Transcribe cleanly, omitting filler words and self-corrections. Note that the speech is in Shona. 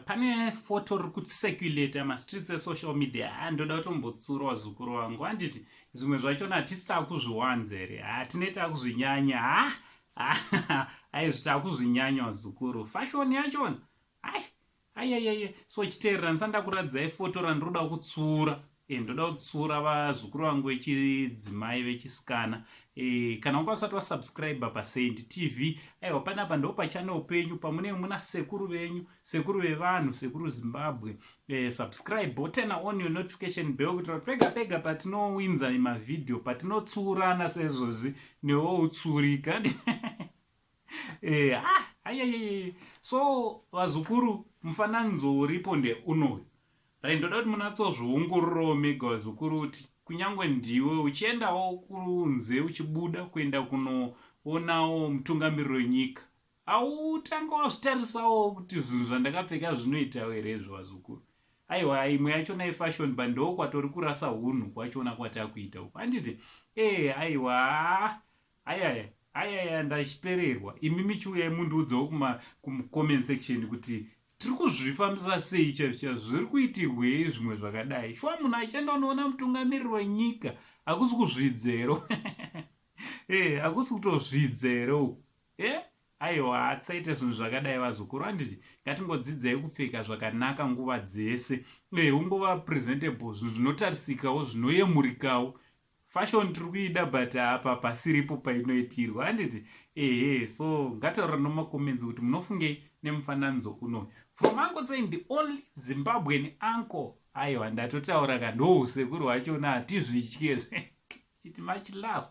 Pane foto riri kucirculate mastreets esocial media. Ndoda kutombotsurawo zukuru wangu. Handiti zvimwe zvachona hatisi takuzviwanza here, hatinei takuzvinyanya. Aizvi takuzvinyanya zukuru. Fashion yachona ai so chiteerera ndisanda kuradzai foto randoda kutsura. Ndoda kutsura vazukuru vangu vechidzimai vechisikana. Kana ukasati wasubscribe paSaint TV, aiwa panapa ndo pachannel penyu pamune muna sekuru venyu, sekuru vevanhu, sekuru Zimbabwe. Subscribe, turn on your notification bell kuti pega patinowinza mavideo, patinotsurana sezvozvi newo utsurika. So vazukuru, mufananidzo uripo ndeunoyu. Ndoda kuti munatsozviongororawo mega vazukuru kuti kunyangwe ndiwe uchiendawo kunze uchibuda kuenda kunoonawo mutungamiriri wenyika, autanga wazvitarisawo kuti zvinhu zvandakapfeka zvinoita herezvo vazukuru. Aiwa, imwe yachona ifashion ndo kwatori kurasa unhu kwachona kwatakuita uku. Handiti aiwa ndachipererwa. Imi michiuya mundiudzawo kucomment section kuti tiri kuzvifambisa sei chaizvo zviri kuitirwei zvimwe zvakadai. Shuwa munhu achienda unoona mutungamiriri wenyika hakusi kuzvidzero. Hakusi kutozvidzero. Aiwa, hatsaite zvinhu zvakadai vazukuru. Handiti ngatingodzidzai kupfeka zvakanaka nguva dzese. Ungova presentable, zvinhu zvinotarisikawo, zvinoyemurikawo. Fashion tiri kuida but apa pasiripo painoitirwa. Handiti so ngataura nomacomments kuti munofungei nemufananidzo unoyu. From Uncle saying the only Zimbabwean uncle. Aiwa, ndatotaura kandoo sekuru wachona hatizvityezve. Chiti much love.